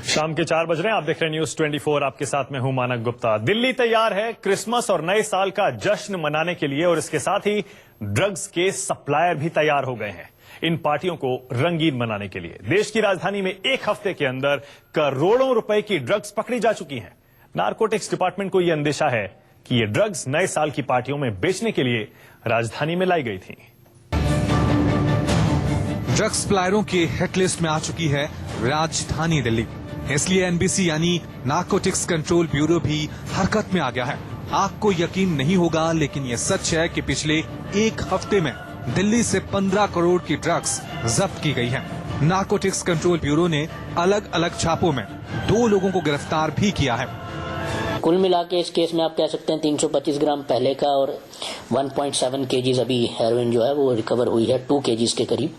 शाम के 4 बज रहे हैं। आप देख रहे हैं न्यूज 24। आपके साथ में हूं मानक गुप्ता। दिल्ली तैयार है क्रिसमस और नए साल का जश्न मनाने के लिए और इसके साथ ही ड्रग्स के सप्लायर भी तैयार हो गए हैं इन पार्टियों को रंगीन बनाने के लिए। देश की राजधानी में एक हफ्ते के अंदर करोड़ों रुपए की ड्रग्स पकड़ी जा चुकी हैं। नारकोटिक्स डिपार्टमेंट को यह अंदेशा है कि ये ड्रग्स नए साल की पार्टियों में बेचने के लिए राजधानी में लाई गई थी। ड्रग्स सप्लायरों के हिट लिस्ट में आ चुकी है राजधानी दिल्ली। इसलिए एनबीसी यानी नारकोटिक्स कंट्रोल ब्यूरो भी हरकत में आ गया है। आपको यकीन नहीं होगा, लेकिन ये सच है कि पिछले एक हफ्ते में दिल्ली से 15 करोड़ की ड्रग्स जब्त की गई है। नारकोटिक्स कंट्रोल ब्यूरो ने अलग अलग छापों में 2 लोगों को गिरफ्तार भी किया है। कुल मिला के इस केस में आप कह सकते हैं 325 ग्राम पहले का और 1.7 केजीज अभी हेरोइन जो है वो रिकवर हुई है, 2 केजीज के करीब।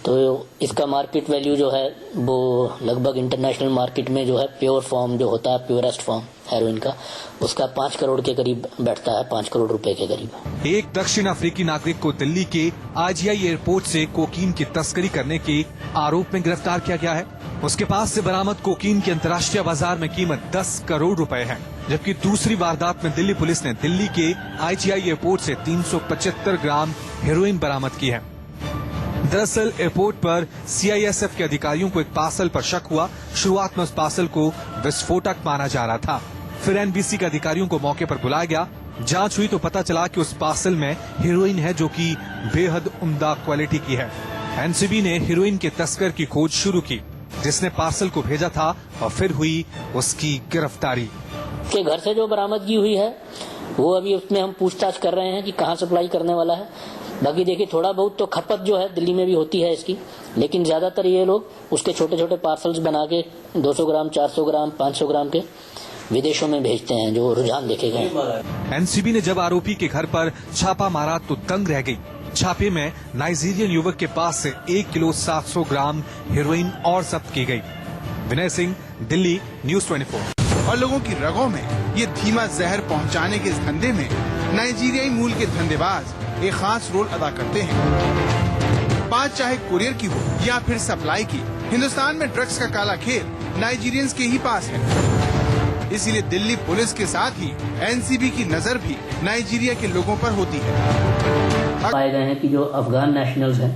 तो इसका मार्केट वैल्यू जो है वो लगभग इंटरनेशनल मार्केट में जो है प्योर फॉर्म जो होता है, प्योरेस्ट फॉर्म हेरोइन का, उसका 5 करोड़ के करीब बैठता है, 5 करोड़ रुपए के करीब। एक दक्षिण अफ्रीकी नागरिक को दिल्ली के आईजीआई एयरपोर्ट से कोकीन की तस्करी करने के आरोप में गिरफ्तार किया गया है। उसके पास से बरामद कोकीन की अंतर्राष्ट्रीय बाजार में कीमत 10 करोड़ रुपए है। जबकि दूसरी वारदात में दिल्ली पुलिस ने दिल्ली के आईजीआई एयरपोर्ट से 375 ग्राम हेरोइन बरामद की है। दरअसल एयरपोर्ट पर सीआईएसएफ के अधिकारियों को एक पार्सल पर शक हुआ। शुरुआत में उस पार्सल को विस्फोटक माना जा रहा था। फिर एनबीसी के अधिकारियों को मौके पर बुलाया गया। जांच हुई तो पता चला कि उस पार्सल में हेरोइन है, जो कि बेहद उम्दा क्वालिटी की है। एनसीबी ने हेरोइन के तस्कर की खोज शुरू की, जिसने पार्सल को भेजा था, और फिर हुई उसकी गिरफ्तारी। के घर से जो बरामदगी हुई है वो अभी उसमें हम पूछताछ कर रहे हैं कि कहाँ सप्लाई करने वाला है। बाकी देखिए थोड़ा बहुत तो खपत जो है दिल्ली में भी होती है इसकी, लेकिन ज्यादातर ये लोग उसके छोटे छोटे पार्सल्स बना के 200 ग्राम, 400 ग्राम, 500 ग्राम के विदेशों में भेजते हैं, जो रुझान देखे गए। एनसीबी ने जब आरोपी के घर पर छापा मारा तो दंग रह गई। छापे में नाइजीरियन युवक के पास से 1 किलो 700 ग्राम हेरोइन और जब्त की गई। विनय सिंह, दिल्ली, न्यूज 24। और लोगों की रगों में ये धीमा जहर पहुंचाने के इस धंधे में नाइजीरियाई मूल के धंधेबाज एक खास रोल अदा करते हैं। बात चाहे कुरियर की हो या फिर सप्लाई की, हिंदुस्तान में ड्रग्स का काला खेल नाइजीरियंस के ही पास है। इसीलिए दिल्ली पुलिस के साथ ही एनसीबी की नजर भी नाइजीरिया के लोगों पर होती है। पाए गए हैं कि जो अफगान नेशनल्स हैं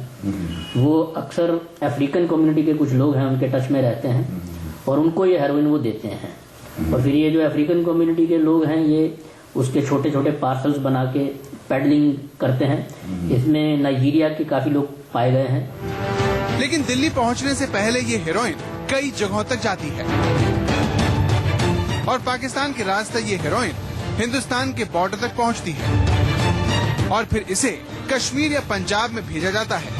वो अक्सर अफ्रीकन कम्युनिटी के कुछ लोग हैं, उनके टच में रहते हैं और उनको ये हेरोइन वो देते हैं। और फिर ये जो अफ्रीकन कम्युनिटी के लोग हैं ये उसके छोटे छोटे पार्सल्स बना के पेडलिंग करते हैं। इसमें नाइजीरिया के काफी लोग पाए गए हैं। लेकिन दिल्ली पहुंचने से पहले ये हेरोइन कई जगहों तक जाती है और पाकिस्तान के रास्ते ये हेरोइन हिंदुस्तान के बॉर्डर तक पहुंचती है और फिर इसे कश्मीर या पंजाब में भेजा जाता है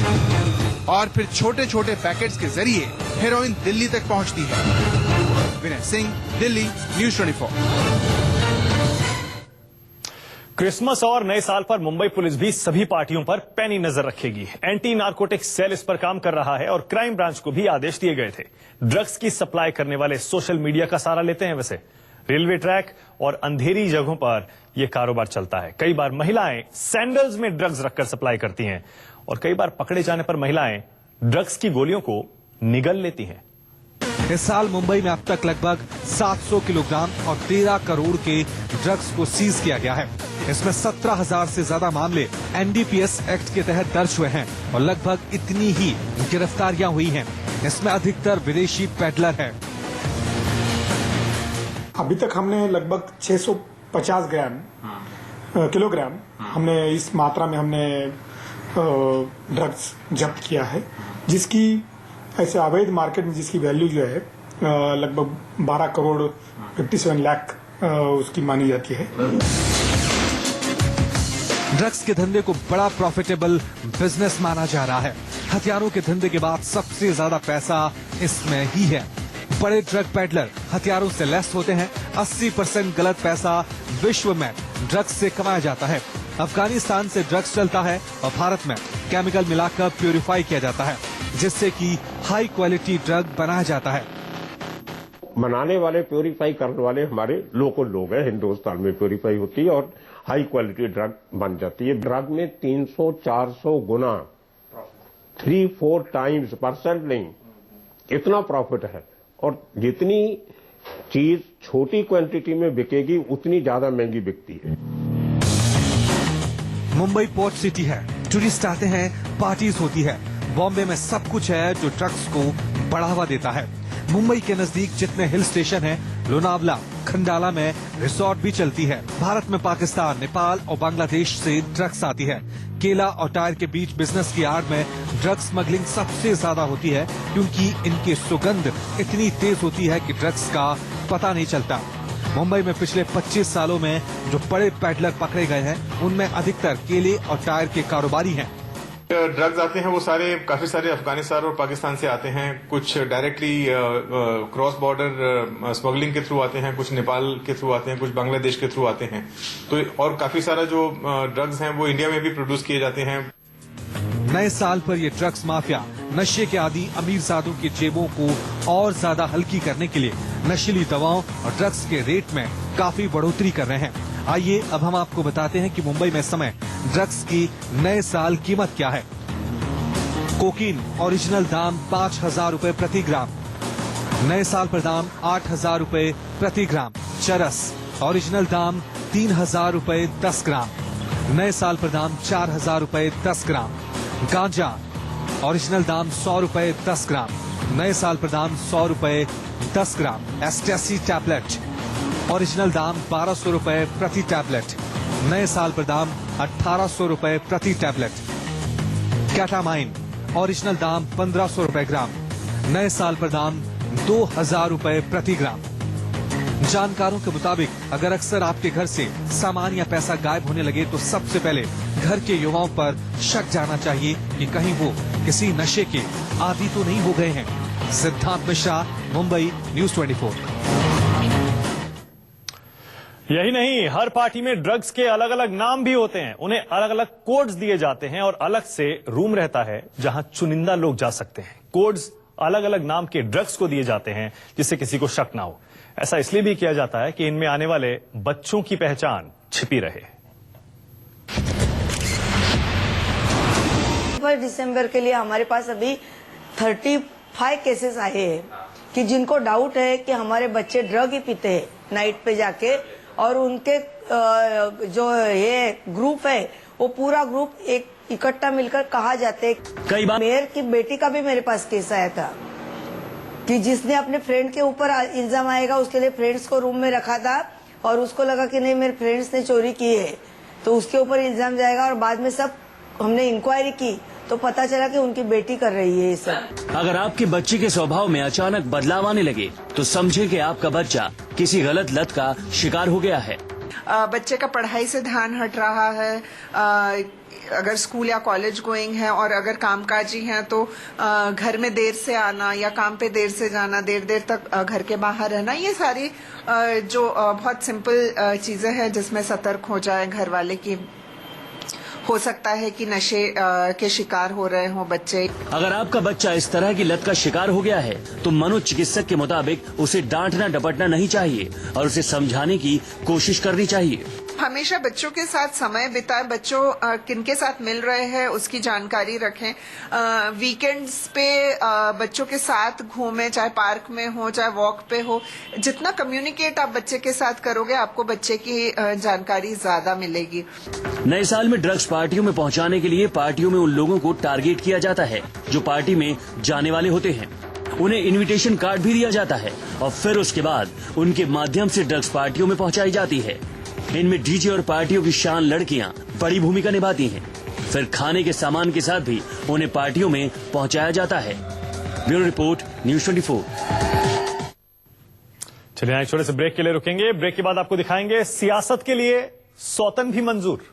और फिर छोटे छोटे पैकेट्स के जरिए हेरोइन दिल्ली तक पहुंचती है। विनय सिंह, दिल्ली, न्यूज 24। क्रिसमस और नए साल पर मुंबई पुलिस भी सभी पार्टियों पर पैनी नजर रखेगी। एंटी नारकोटिक्स सेल इस पर काम कर रहा है और क्राइम ब्रांच को भी आदेश दिए गए थे। ड्रग्स की सप्लाई करने वाले सोशल मीडिया का सहारा लेते हैं। वैसे रेलवे ट्रैक और अंधेरी जगहों पर यह कारोबार चलता है। कई बार महिलाएं सैंडल्स में ड्रग्स रखकर सप्लाई करती हैं और कई बार पकड़े जाने पर महिलाएं ड्रग्स की गोलियों को निगल लेती हैं। इस साल मुंबई में अब तक लगभग 700 किलोग्राम और 13 करोड़ के ड्रग्स को सीज किया गया है। इसमें 17,000 से ज्यादा मामले एनडीपीएस एक्ट के तहत दर्ज हुए हैं और लगभग इतनी ही गिरफ्तारियां हुई हैं। इसमें अधिकतर विदेशी पेडलर हैं। अभी तक हमने लगभग 650 किलोग्राम हमने इस मात्रा में हमने ड्रग्स जब्त किया है, जिसकी ऐसे अवैध मार्केट में जिसकी वैल्यू जो है लगभग 12 करोड़ 57 लाख उसकी मानी जाती है। ड्रग्स के धंधे को बड़ा प्रॉफिटेबल बिजनेस माना जा रहा है। हथियारों के धंधे के बाद सबसे ज्यादा पैसा इसमें ही है। बड़े ड्रग पेडलर हथियारों से लैस होते हैं। 80% गलत पैसा विश्व में ड्रग्स से कमाया जाता है। अफगानिस्तान से ड्रग्स चलता है और भारत में केमिकल मिलाकर प्यूरिफाई किया जाता है, जिससे कि हाई क्वालिटी ड्रग बनाया जाता है। बनाने वाले, प्यूरिफाई करने वाले हमारे लोकल लोग हैं। हिंदुस्तान में प्यूरिफाई होती है और हाई क्वालिटी ड्रग बन जाती है। ड्रग में 300-400 गुना 3-4 टाइम्स % नहीं, इतना प्रॉफिट है और जितनी चीज छोटी क्वांटिटी में बिकेगी उतनी ज्यादा महंगी बिकती है। मुंबई पोर्ट सिटी है, टूरिस्ट आते हैं, पार्टीज होती है। बॉम्बे में सब कुछ है जो ड्रग्स को बढ़ावा देता है। मुंबई के नजदीक जितने हिल स्टेशन हैं, लोनावला, खंडाला में रिसोर्ट भी चलती है। भारत में पाकिस्तान, नेपाल और बांग्लादेश से ड्रग्स आती है। केला और टायर के बीच बिजनेस की आड़ में ड्रग्स स्मगलिंग सबसे ज्यादा होती है, क्योंकि इनकी सुगंध इतनी तेज होती है कि ड्रग्स का पता नहीं चलता। मुंबई में पिछले 25 सालों में जो बड़े पैडलर पकड़े गए हैं, उनमें अधिकतर केले और टायर के कारोबारी हैं। ड्रग्स आते हैं वो काफी सारे अफगानिस्तान और पाकिस्तान से आते हैं। कुछ डायरेक्टली क्रॉस बॉर्डर स्मगलिंग के थ्रू आते हैं, कुछ नेपाल के थ्रू आते हैं, कुछ बांग्लादेश के थ्रू आते हैं। तो और काफी सारा जो ड्रग्स हैं वो इंडिया में भी प्रोड्यूस किए जाते हैं। नए साल पर ये ड्रग्स माफिया नशे के आदी अमीरजादों की जेबों को और ज्यादा हल्की करने के लिए नशीली दवाओं और ड्रग्स के रेट में काफी बढ़ोतरी कर रहे हैं। आइए अब हम आपको बताते हैं कि मुंबई में इस समय ड्रग्स की नए साल कीमत क्या है। कोकीन ओरिजिनल दाम 5,000 रुपए प्रति ग्राम, नए साल पर दाम 8,000 रुपए प्रति ग्राम। चरस ओरिजिनल दाम 3,000 रुपए 10 ग्राम, नए साल पर दाम 4,000 रुपए 10 ग्राम। गांजा ओरिजिनल दाम 100 रुपए 10 ग्राम, नए साल पर दाम 100 रुपए 10 ग्राम। एस्टेसी टैबलेट ओरिजिनल दाम 1,200 रुपए प्रति टैबलेट, नए साल पर दाम 1,800 रुपए प्रति टैबलेट। कैटामाइन ओरिजिनल दाम 1,500 रुपए ग्राम, नए साल पर दाम 2,000 रुपए प्रति ग्राम। जानकारों के मुताबिक अगर अक्सर आपके घर से सामान या पैसा गायब होने लगे तो सबसे पहले घर के युवाओं पर शक जाना चाहिए कि कहीं वो किसी नशे के आदी तो नहीं हो गए हैं। सिद्धांत मिश्रा, मुंबई, न्यूज़ 24। यही नहीं, हर पार्टी में ड्रग्स के अलग अलग नाम भी होते हैं। उन्हें अलग अलग कोड्स दिए जाते हैं और अलग से रूम रहता है जहां चुनिंदा लोग जा सकते हैं। कोड्स अलग अलग नाम के ड्रग्स को दिए जाते हैं जिससे किसी को शक ना हो। ऐसा इसलिए भी किया जाता है कि इनमें आने वाले बच्चों की पहचान छिपी रहे। दिसंबर के लिए हमारे पास अभी 35 केसेस आए हैं कि जिनको डाउट है कि हमारे बच्चे ड्रग ही पीते हैं नाइट पे जाके, और उनके जो ये ग्रुप है वो पूरा ग्रुप एक इकट्ठा मिलकर कहा जाते। कई बार मेयर की बेटी का भी मेरे पास केस आया था कि जिसने अपने फ्रेंड के ऊपर इल्जाम आएगा, उसके लिए फ्रेंड्स को रूम में रखा था और उसको लगा कि नहीं मेरे फ्रेंड्स ने चोरी की है तो उसके ऊपर इल्जाम जाएगा, और बाद में सब हमने इंक्वायरी की तो पता चला कि उनकी बेटी कर रही है ये सब। अगर आपके बच्चे के स्वभाव में अचानक बदलाव आने लगे तो समझे कि आपका बच्चा किसी गलत लत का शिकार हो गया है। बच्चे का पढ़ाई से ध्यान हट रहा है, अगर स्कूल या कॉलेज गोइंग है, और अगर कामकाजी हैं तो घर में देर से आना या काम पे देर से जाना, देर देर तक घर के बाहर रहना, ये सारी जो बहुत सिंपल चीजें हैं जिसमें सतर्क हो जाए घर वाले की। हो सकता है कि नशे के शिकार हो रहे हों बच्चे। अगर आपका बच्चा इस तरह की लत का शिकार हो गया है तो मनोचिकित्सक के मुताबिक उसे डांटना डपटना नहीं चाहिए और उसे समझाने की कोशिश करनी चाहिए। हमेशा बच्चों के साथ समय बिताए, बच्चों किनके साथ मिल रहे हैं उसकी जानकारी रखें। वीकेंड्स पे बच्चों के साथ घूमें, चाहे पार्क में हो चाहे वॉक पे हो। जितना कम्युनिकेट आप बच्चे के साथ करोगे आपको बच्चे की जानकारी ज्यादा मिलेगी। नए साल में ड्रग्स पार्टियों में पहुंचाने के लिए पार्टियों में उन लोगों को टारगेट किया जाता है जो पार्टी में जाने वाले होते हैं। उन्हें इनविटेशन कार्ड भी दिया जाता है और फिर उसके बाद उनके माध्यम से ड्रग्स पार्टियों में पहुंचाई जाती है। इनमें डीजे और पार्टियों की शान लड़कियां बड़ी भूमिका निभाती हैं। फिर खाने के सामान के साथ भी उन्हें पार्टियों में पहुंचाया जाता है। Bureau report, news 24। चलिए एक छोटे से ब्रेक के लिए रुकेंगे। ब्रेक के बाद आपको दिखाएंगे सियासत के लिए सौतन भी मंजूर।